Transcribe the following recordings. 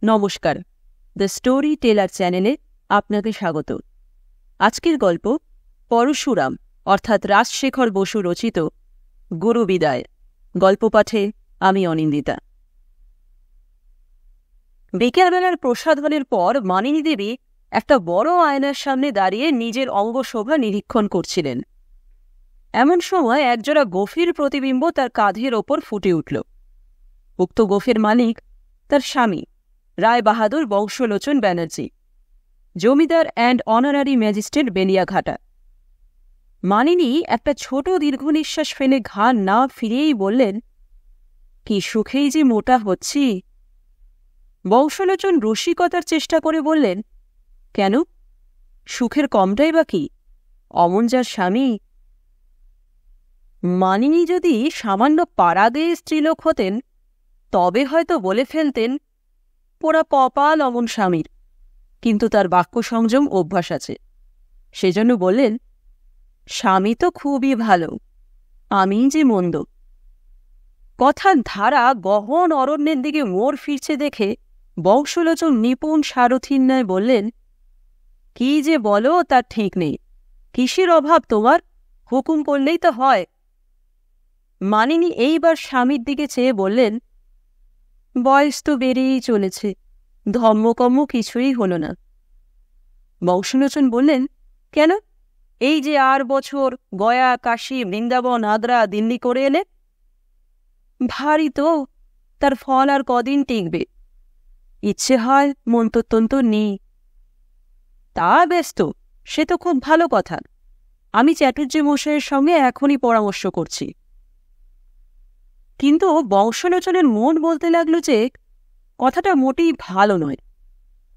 নমস্কার, the story teller চ্যানেলে আপনাকে স্বাগত। আজকের গল্প পরশুরাম অর্থাৎ রাজশেখর বসু রচিত গুরু বিদায়। গল্প পাঠে আমি অনিন্দিতা। বিকেলবেলার প্রসাধনের পর মানিনী দেবী একটা বড় আয়নার সামনে দাঁড়িয়ে নিজের অঙ্গশোভা নিরীক্ষণ করছিলেন। এমন সময় একজোড়া গোফের প্রতিবিম্ব তার কাঁধের ওপর ফুটে উঠল। উক্ত গোফের মালিক তার স্বামী রায় বাহাদুর বংশলোচন ব্যানার্জি, জমিদার অ্যান্ড অনারারি ম্যাজিস্ট্রেট বেলিয়াঘাটা। মানিনী একটা ছোট দীর্ঘ নিঃশ্বাস ফেলে ঘাড় না ফিরিয়েই বললেন, কি সুখেই যে মোটা হচ্ছি। বংশলোচন রসিকতার চেষ্টা করে বললেন, কেন, সুখের কমটাই বা কি? অমন যার স্বামী। মানিনী যদি সামান্য পাড়াগেয়ে স্ত্রীলোক হতেন তবে হয়তো বলে ফেলতেন, পোড়া কপাল অমন স্বামীর। কিন্তু তার বাক্য সংযম অভ্যাস আছে, সেজন্য বললেন, স্বামী তো খুবই ভালো, আমি যে মন্দ। কথার ধারা গহন অরণ্যের দিকে মোড় ফিরছে দেখে বংশলোচন নিপুণ সারথীর ন্যায় বললেন, কি যে বলো তার ঠিক নেই। কিসের অভাব তোমার? হুকুম করলেই তো হয়। মানিনী এইবার স্বামীর দিকে চেয়ে বললেন, বয়স তো বেড়েই চলেছে, ধর্মকর্ম কিছুই হল না। বংশলোচন বললেন, কেন? এই যে 8 বছর গয়া, কাশী, বৃন্দাবন, আগ্রা, দিল্লি করে এলে। ভারী তো, তার ফল আর কদিন টিকবে। ইচ্ছে হয়, মন্তত্যন্ত নেই। তা ব্যস্ত, সে তো খুব ভালো কথা। আমি চ্যাটার্জি মশাইয়ের সঙ্গে এখনই পরামর্শ করছি। কিন্তু বংশলোচনের মন বলতে লাগল যে কথাটা মোটেই ভালো নয়।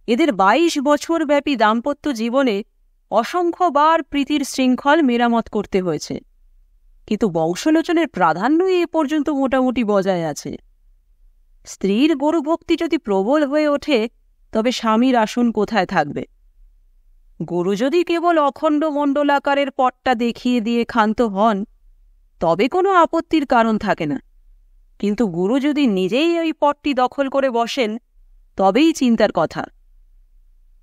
এদের 22 বছর ব্যাপী দাম্পত্য জীবনে অসংখ্যবার প্রীতির শৃঙ্খল মেরামত করতে হয়েছে, কিন্তু বংশলোচনের প্রাধান্যই এ পর্যন্ত মোটামুটি বজায় আছে। স্ত্রীর গুরুভক্তি যদি প্রবল হয়ে ওঠে তবে স্বামীর আসন কোথায় থাকবে? গুরু যদি কেবল অখণ্ড মণ্ডলাকারের পটটা দেখিয়ে দিয়ে ক্ষান্ত হন তবে কোনো আপত্তির কারণ থাকে না, কিন্তু গুরু যদি নিজেই ওই পটটি দখল করে বসেন তবেই চিন্তার কথা।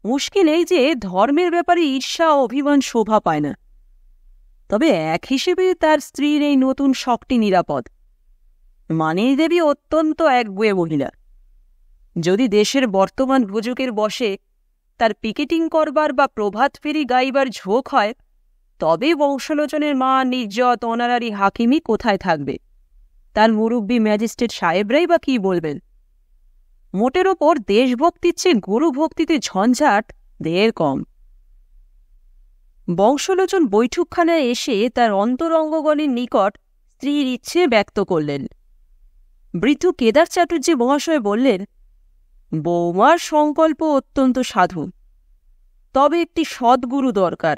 মুশকিল এই যে ধর্মের ব্যাপারে ঈর্ষা ও অভিমান শোভা পায় না। তবে এক হিসেবে তার স্ত্রীর এই নতুন শখটি নিরাপদ। মানিনী দেবী অত্যন্ত একগুঁয়ে মহিলা। যদি দেশের বর্তমান হুজুগের বসে তার পিকেটিং করবার বা প্রভাত ফেরি গাইবার ঝোঁক হয় তবে বংশলোচনের মা নির্যত অনারারি হাকিমি কোথায় থাকবে? তার মুরব্বী ম্যাজিস্ট্রেট সাহেবরাই বা কি বলবেন? মোটের ওপর দেশভক্তির চেয়ে গুরুভক্তিতে ঝঞ্ঝাট ঢের কম। বংশলোচন বৈঠকখানায় এসে তার অন্তরঙ্গগণের নিকট স্ত্রীর ইচ্ছে ব্যক্ত করলেন। বৃদ্ধ কেদার চ্যাটার্জি মহাশয় বললেন, বৌমার সংকল্প অত্যন্ত সাধু, তবে একটি সদ্গুরু দরকার।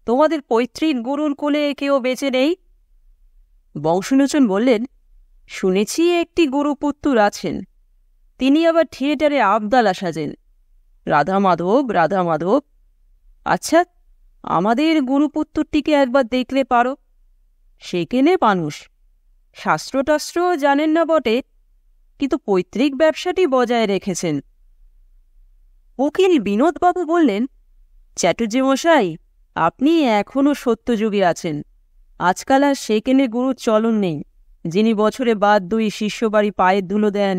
তোমাদের পৈতৃক গুরুর কোলে কেউ বেঁচে নেই? বংশলোচন বললেন, শুনেছি একটি গুরুপুত্তুর আছেন, তিনি আবার থিয়েটারে আবদালা সাজেন। রাধা মাধব। আচ্ছা, আমাদের গুরুপুত্তুরটিকে একবার দেখলে পারো। সেকেলে মানুষ, শাস্ত্রটাস্ত্র জানেন না বটে, কিন্তু পৈতৃক ব্যবসাটি বজায় রেখেছেন। উকিল বিনোদবাবু বললেন, চ্যাটার্জি মশাই, আপনি এখনও সত্যযুগে আছেন। আজকাল আর সেকেলে গুরুর চলন নেই, যিনি বছরে বাদ 2 শিষ্য বাড়ি পায়ের ধুলো দেন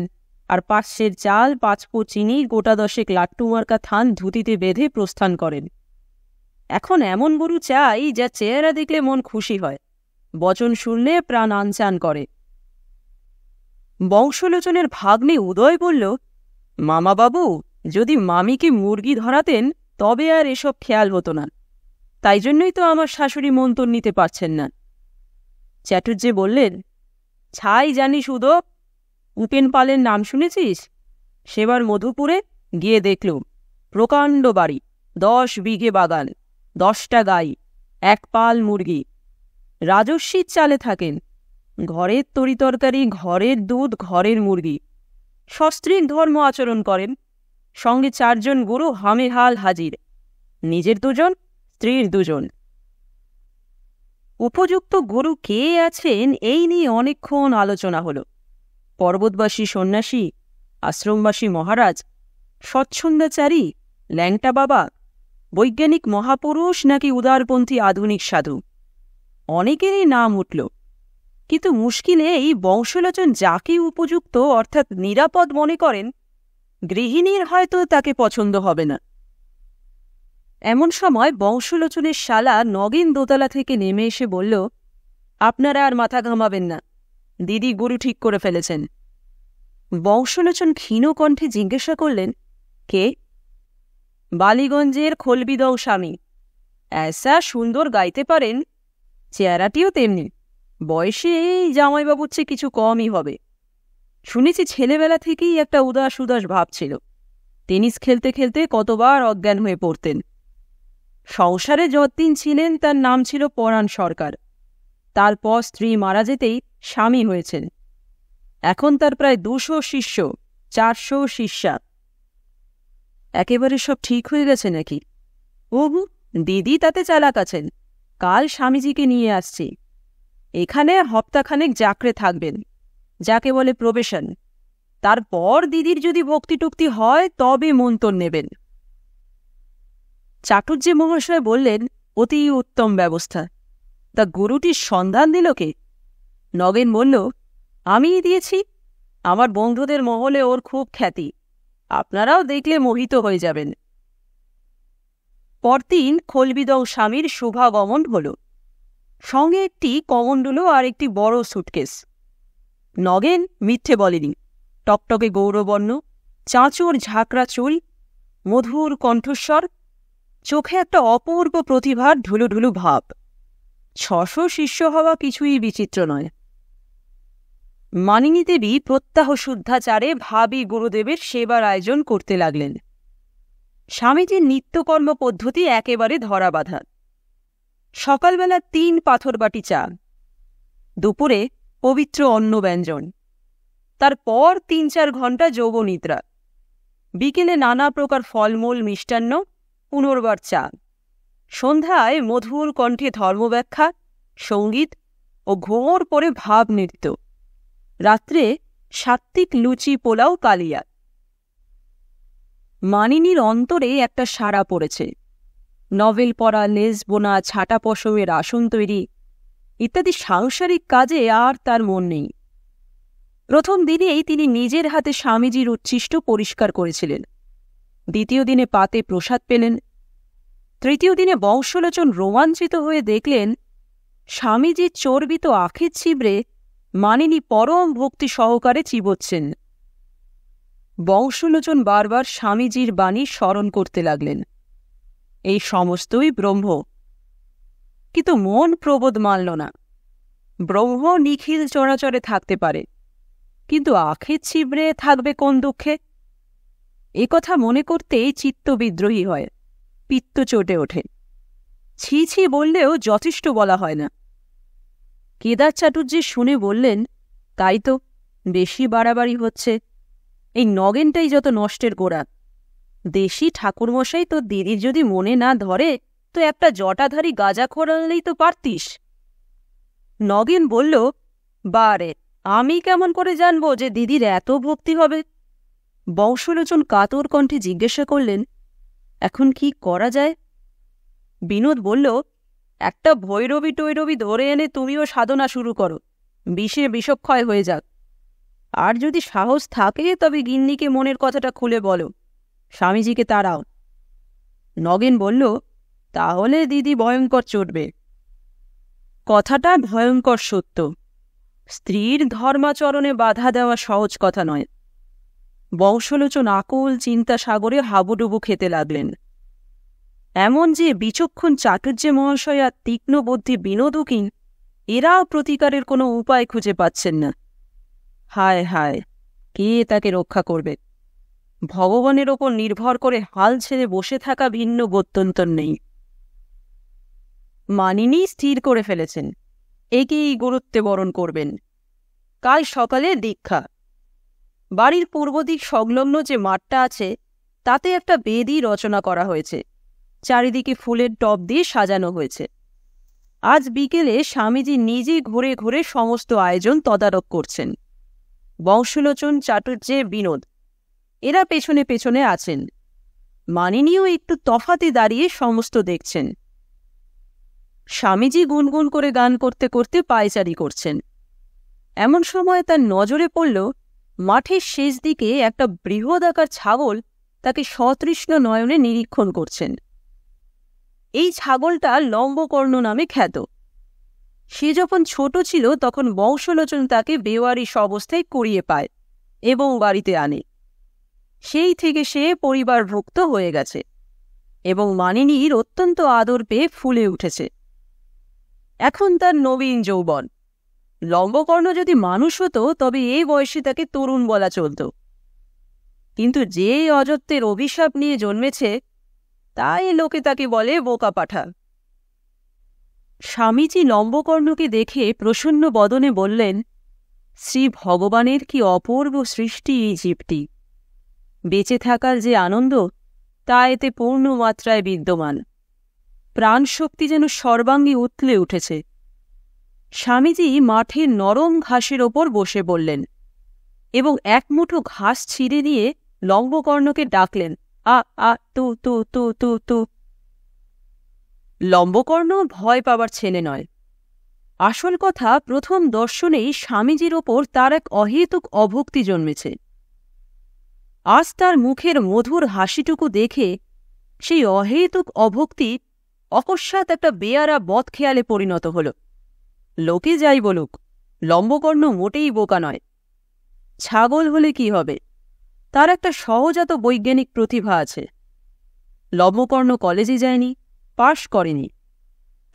আর 5 চাল 5 পো চিনি গোটা 10 লাট্টু মার্কা থান ধুতিতে বেঁধে প্রস্থান করেন। এখন এমন গুরু চাই যা চেহারা দেখলে মন খুশি হয়, বচন শুনলে প্রাণ আনচান করে। বংশলোচনের ভাগ্নে উদয় বলল, মামাবাবু, যদি মামিকে মুরগি ধরাতেন তবে আর এসব খেয়াল হতো না। তাই জন্যই তো আমার শাশুড়ি মন্তর নিতে পারছেন না। চ্যাটার্জি বললেন, ছাই জানিস উদো? উপেন পালের নাম শুনেছিস? সেবার মধুপুরে গিয়ে দেখলুম প্রকাণ্ড বাড়ি, 10 বিঘে বাগান, 10টা গাই, 1 পাল মুরগি। রাজস্বীর চালে থাকেন, ঘরের তরিতরকারি, ঘরের দুধ, ঘরের মুরগি। সস্ত্রীক ধর্ম আচরণ করেন, সঙ্গে 4 জন গুরু হামেহাল হাজির, নিজের 2 জন, স্ত্রীর 2 জন। উপযুক্ত গুরু কে আছেন এই নিয়ে অনেকক্ষণ আলোচনা হল। পর্বতবাসী সন্ন্যাসী, আশ্রমবাসী মহারাজ, স্বচ্ছন্দাচারী, ল্যাংটা বাবা, বৈজ্ঞানিক মহাপুরুষ নাকি উদারপন্থী আধুনিক সাধু, অনেকেরই নাম উঠল। কিন্তু মুশকিলে এই বংশলোচন যাকে উপযুক্ত অর্থাৎ নিরাপদ মনে করেন, গৃহিণীর হয়তো তাকে পছন্দ হবে না। এমন সময় বংশলোচনের শালা নগেন দোতলা থেকে নেমে এসে বলল, আপনারা আর মাথা ঘামাবেন না, দিদি গুরু ঠিক করে ফেলেছেন। বংশলোচন ক্ষীণ কণ্ঠে জিজ্ঞাসা করলেন, কে? বালিগঞ্জের খলবিদং স্বামী। এসা সুন্দর গাইতে পারেন, চেহারাটিও তেমনি। বয়সে এই জামাইবাবুর চেয়ে কিছু কমই হবে। শুনেছি ছেলেবেলা থেকেই একটা উদাস উদাস ভাব ছিল। টেনিস খেলতে খেলতে কতবার অজ্ঞান হয়ে পড়তেন। সংসারে যতদিন ছিলেন তার নাম ছিল পরাণ সরকার। তারপর স্ত্রী মারা যেতেই স্বামী হয়েছেন। এখন তার প্রায় 200 শিষ্য, 400 শিষ্যা। একেবারে সব ঠিক হয়ে গেছে নাকি? ওহু, দিদি তাতে চালাক আছেন। কাল স্বামীজিকে নিয়ে আসছি। এখানে হপ্তাখানেক জাকরে থাকবেন, যাকে বলে প্রবেশন। তারপর দিদির যদি ভক্তিটুক্তি হয় তবে মন্তর নেবেন। চাটুর্যে মহাশয় বললেন, অতি উত্তম ব্যবস্থা। তা গুরুটির সন্ধান দিল কে? নগেন বলল, আমিই দিয়েছি। আমার বন্ধুদের মহলে ওর খুব খ্যাতি। আপনারাও দেখলে মোহিত হয়ে যাবেন। পরদিন খলবিদং স্বামীর শুভাগমন হল। সঙ্গে একটি কমণ্ডলু আর একটি বড় সুটকেস। নগেন মিথ্যে বলেনি। টকটকে গৌরবর্ণ, চাঁচোর ঝাঁকড়া চুল, মধুর কণ্ঠস্বর, চোখে একটা অপূর্ব প্রতিভার ঢুলুঢুলু ভাব। 600 শিষ্য হওয়া কিছুই বিচিত্র নয়। মানিনী দেবী প্রত্যাহ শুদ্ধাচারে ভাবী গুরুদেবের সেবার আয়োজন করতে লাগলেন। স্বামীজির নিত্যকর্ম পদ্ধতি একেবারে ধরা বাঁধা। সকালবেলা 3 পাথরবাটি চা, দুপুরে পবিত্র অন্ন ব্যঞ্জন, তারপর 3-4 ঘণ্টা যৌবনিদ্রা, বিকেলে নানা প্রকার ফলমূল মিষ্টান্ন, পুনর্বার চা, সন্ধ্যায় মধুর কণ্ঠে ধর্মব্যাখ্যা, সঙ্গীত ও ঘোর পরে ভাব নৃত্য, রাত্রে সাত্ত্বিক লুচি পোলাও কালিয়া। মানিনীর অন্তরে একটা সাড়া পড়েছে। নভেল পড়া, লেজ বোনা, ছাটা পশমের আসন তৈরি ইত্যাদি সাংসারিক কাজে আর তার মন নেই। প্রথম দিনেই তিনি নিজের হাতে স্বামীজির উচ্ছিষ্ট পরিষ্কার করেছিলেন। দ্বিতীয় দিনে পাতে প্রসাদ পেলেন। তৃতীয় দিনে বংশলোচন রোমাঞ্চিত হয়ে দেখলেন স্বামীজির চর্বিত আখের ছিবড়ে মানিনী পরম ভক্তি সহকারে চিবোচ্ছেন। বংশলোচন বারবার স্বামীজির বাণী স্মরণ করতে লাগলেন, এই সমস্তই ব্রহ্ম। কিন্তু মন প্রবোধ মানল না। ব্রহ্ম নিখিল চরাচরে থাকতে পারে, কিন্তু আখের ছিবড়ে থাকবে কোন দুঃখে? কথা মনে করতেই চিত্ত বিদ্রোহী হয়, পিত্ত চটে ওঠে। ছি ছি বললেও যথেষ্ট বলা হয় না। কেদার চাটুর্যে শুনে বললেন, তাই তো, বেশি বাড়াবাড়ি হচ্ছে। এই নগেনটাই যত নষ্টের গোড়া। দেশি ঠাকুরমশাই তো দিদির যদি মনে না ধরে তো একটা জটাধারী গাঁজাখোর আনলেই তো পারতিস। নগেন বলল, বারে, আমি কেমন করে জানবো যে দিদির এত ভক্তি হবে? বংশলোচন কাতর কণ্ঠে জিজ্ঞাসা করলেন, এখন কি করা যায়? বিনোদ বলল, একটা ভৈরবী টৈরবী ধরে এনে তুমিও সাধনা শুরু করো, বিষে বিষক্ষয় হয়ে যাক। আর যদি সাহস থাকে তবে গিন্নিকে মনের কথাটা খুলে বলো, স্বামীজিকে তাড়াও। নগেন বলল, তাহলে দিদি ভয়ঙ্কর চটবে। কথাটা ভয়ঙ্কর সত্য। স্ত্রীর ধর্মাচরণে বাধা দেওয়া সহজ কথা নয়। বংশলোচন আকুল চিন্তা সাগরে হাবুডুবু খেতে লাগলেন। এমন যে বিচক্ষণ চাটুর্যে মহাশয় আর তীক্ষ্ণ বুদ্ধি বিনোদ উকিল, এরাও প্রতিকারের কোনো উপায় খুঁজে পাচ্ছেন না। হায় হায়, কে তাকে রক্ষা করবে? ভগবানের ওপর নির্ভর করে হাল ছেড়ে বসে থাকা ভিন্ন গত্যন্তর নেই। মানিনী স্থির করে ফেলেছেন, একেই গুরুত্বে বরণ করবেন। কাল সকালে দীক্ষা। বাড়ির পূর্ব দিক সংলগ্ন যে মাঠটা আছে তাতে একটা বেদি রচনা করা হয়েছে, চারিদিকে ফুলের টব দিয়ে সাজানো হয়েছে। আজ বিকেলে স্বামীজি নিজে ঘুরে ঘুরে সমস্ত আয়োজন তদারক করছেন। বংশলোচন, চাটুর্যে, বিনোদ এরা পেছনে পেছনে আছেন। মানিনীও একটু তফাতে দাঁড়িয়ে সমস্ত দেখছেন। স্বামীজি গুনগুন করে গান করতে করতে পায়চারি করছেন। এমন সময় তার নজরে পড়ল মাঠের শেষ দিকে একটা বৃহদাকার ছাগল তাকে সতৃষ্ণ নয়নে নিরীক্ষণ করছেন। এই ছাগলটা লম্বকর্ণ নামে খ্যাত। সে যখন ছোট ছিল তখন বংশলোচন তাকে বেওয়ারিশ অবস্থায় কুড়িয়ে পায় এবং বাড়িতে আনে। সেই থেকে সে পরিবারভুক্ত হয়ে গেছে এবং মানিনীর অত্যন্ত আদর পেয়ে ফুলে উঠেছে। এখন তার নবীন যৌবন। লম্বকর্ণ যদি মানুষ হতো তবে এই বয়সে তাকে তরুণ বলা চলত, কিন্তু যে অজত্বের অভিশাপ নিয়ে জন্মেছে তাই লোকে তাকে বলে বোকা পাঠা। স্বামীজি লম্বকর্ণকে দেখে প্রসন্ন বদনে বললেন, শ্রী ভগবানের কি অপূর্ব সৃষ্টি এই জীবটি। বেঁচে থাকার যে আনন্দ তা এতে পূর্ণ মাত্রায় বিদ্যমান। প্রাণশক্তি যেন সর্বাঙ্গে উতলে উঠেছে। স্বামীজি মাঠের নরম ঘাসের ওপর বসে বললেন এবং এক মুঠো ঘাস ছিঁড়ে নিয়ে লম্বকর্ণকে ডাকলেন, আ আ তু তু তু তু তু। লম্বকর্ণ ভয় পাবার ছেলে নয়। আসল কথা, প্রথম দর্শনেই স্বামীজির ওপর তার এক অহেতুক অভক্তি জন্মেছে। আজ তার মুখের মধুর হাসিটুকু দেখে সেই অহেতুক অভক্তি অকস্মাৎ একটা বেয়ারা বদখেয়ালে পরিণত হল। লোকে যাই বলুক, লম্বকর্ণ মোটেই বোকা নয়। ছাগল হলে কি হবে, তার একটা সহজাত বৈজ্ঞানিক প্রতিভা আছে। লম্বকর্ণ কলেজে যায়নি, পাশ করেনি,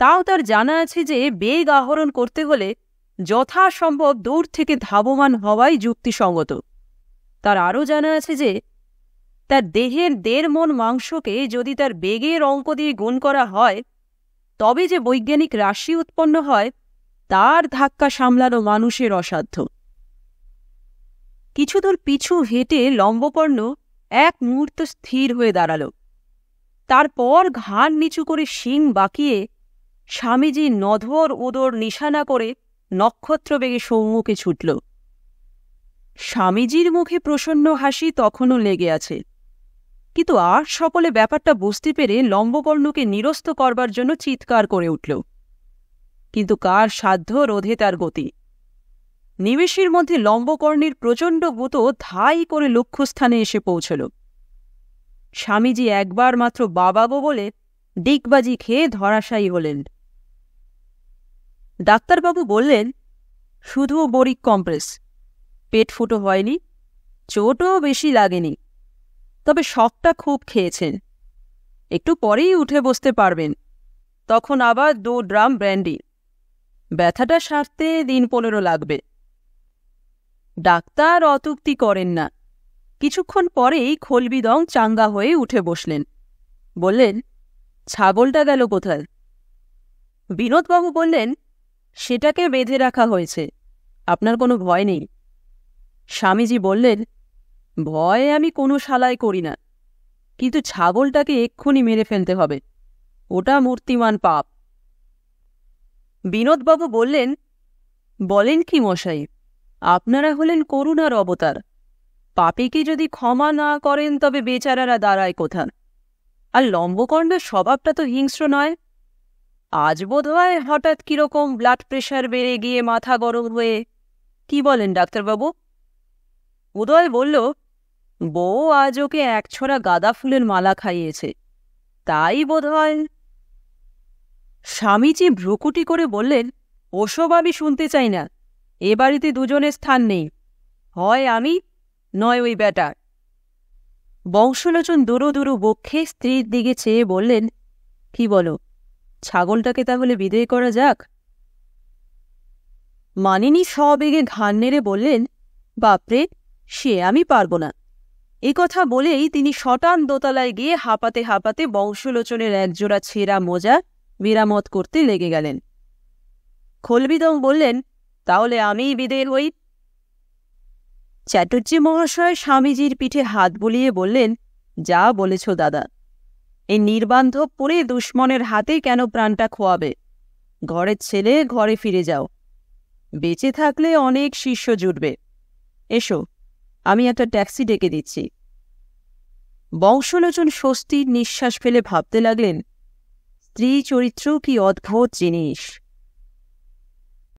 তাও তার জানা আছে যে বেগ আহরণ করতে হলে যথাসম্ভব দূর থেকে ধাবমান হওয়াই যুক্তিসঙ্গত। তার আরও জানা আছে যে তার দেহের 1.5 মণ মাংসকে যদি তার বেগের অঙ্ক দিয়ে গুণ করা হয় তবে যে বৈজ্ঞানিক রাশি উৎপন্ন হয় তার ধাক্কা সামলানো মানুষের অসাধ্য। কিছুদূর পিছু হেঁটে লম্বকর্ণ এক মুহূর্ত স্থির হয়ে দাঁড়াল। তারপর ঘাড় নিচু করে শিং বাঁকিয়ে স্বামীজির নধর উদর নিশানা করে নক্ষত্রবেগে সম্মুখে ছুটল। স্বামীজির মুখে প্রসন্ন হাসি তখনও লেগে আছে, কিন্তু আর সকলে ব্যাপারটা বুঝতে পেরে লম্বকর্ণকে নিরস্ত করবার জন্য চিৎকার করে উঠল। কিন্তু কার সাধ্য রোধে তার গতি। নিমেষের মধ্যে লম্বকর্ণের প্রচণ্ড গুঁতো ধাই করে লক্ষ্যস্থানে এসে পৌঁছল। স্বামীজি একবার মাত্র বাবা গো বলে ডিগবাজি খেয়ে ধরাশায়ী হলেন। ডাক্তারবাবু বললেন, শুধু বরিক কম্প্রেস, পেট ফুটো হয়নি, চোটও বেশি লাগেনি, তবে শকটা খুব খেয়েছেন। একটু পরেই উঠে বসতে পারবেন, তখন আবার 2 ড্রাম ব্র্যান্ডি। ব্যথাটা সারতে 15 দিন লাগবে। ডাক্তার অতুক্তি করেন না। কিছুক্ষণ পরেই খোলবিদং চাঙ্গা হয়ে উঠে বসলেন। বললেন, ছাগলটা গেল কোথায়? বিনোদবাবু বললেন, সেটাকে বেঁধে রাখা হয়েছে, আপনার কোনো ভয় নেই। স্বামীজি বললেন, ভয় আমি কোনো শালায় করি না, কিন্তু ছাগলটাকে এক্ষুনি মেরে ফেলতে হবে, ওটা মূর্তিমান পাপ। বিনোদবাবু বললেন, বলেন কি মশাই, আপনারা হলেন করুণার অবতার। পাপীকে যদি ক্ষমা না করেন তবে বেচারারা দাঁড়ায় কোথা? আর লম্বকর্ণের স্বভাবটা তো হিংস্র নয়। আজ বোধহয় হঠাৎ কিরকম ব্লাড প্রেশার বেড়ে গিয়ে মাথা গরম হয়ে। কি বলেন ডাক্তারবাবু? উদয় বলল, বউ আজ ওকে 1 ছড়া গাঁদা ফুলের মালা খাইয়েছে, তাই বোধহয়। স্বামীজি ভ্রুকুটি করে বললেন, ওসব আমি শুনতে চাই না। এ বাড়িতে দুজনের স্থান নেই, হয় আমি নয় ওই বেটা। বংশলোচন দুরু দুরু বক্ষে স্ত্রীর দিকে চেয়ে বললেন, কি বলো, ছাগলটাকে তাহলে বিদেয় করা যাক? মানিনী সবেগে ঘাড় নেড়ে বললেন, বাপরে, সে আমি পারব না। এ কথা বলেই তিনি শটান দোতলায় গিয়ে হাঁপাতে হাঁপাতে বংশলোচনের একজোড়া ছেঁড়া মোজা মেরামত করতে লেগে গেলেন। খোলবিদং বললেন, তাহলে আমিই বিদেয় হই। চ্যাটার্জি মহাশয় স্বামীজির পিঠে হাত বুলিয়ে বললেন, যা বলেছ দাদা, এই নির্বান্ধব পড়ে দুশ্মনের হাতে কেন প্রাণটা খোয়াবে? ঘরের ছেলে, ঘরে ফিরে যাও। বেঁচে থাকলে অনেক শিষ্য জুটবে। এসো, আমি একটা ট্যাক্সি ডেকে দিচ্ছি। বংশলোচন স্বস্তির নিঃশ্বাস ফেলে ভাবতে লাগলেন, স্ত্রী চরিত্র কি অদ্ভুত জিনিস।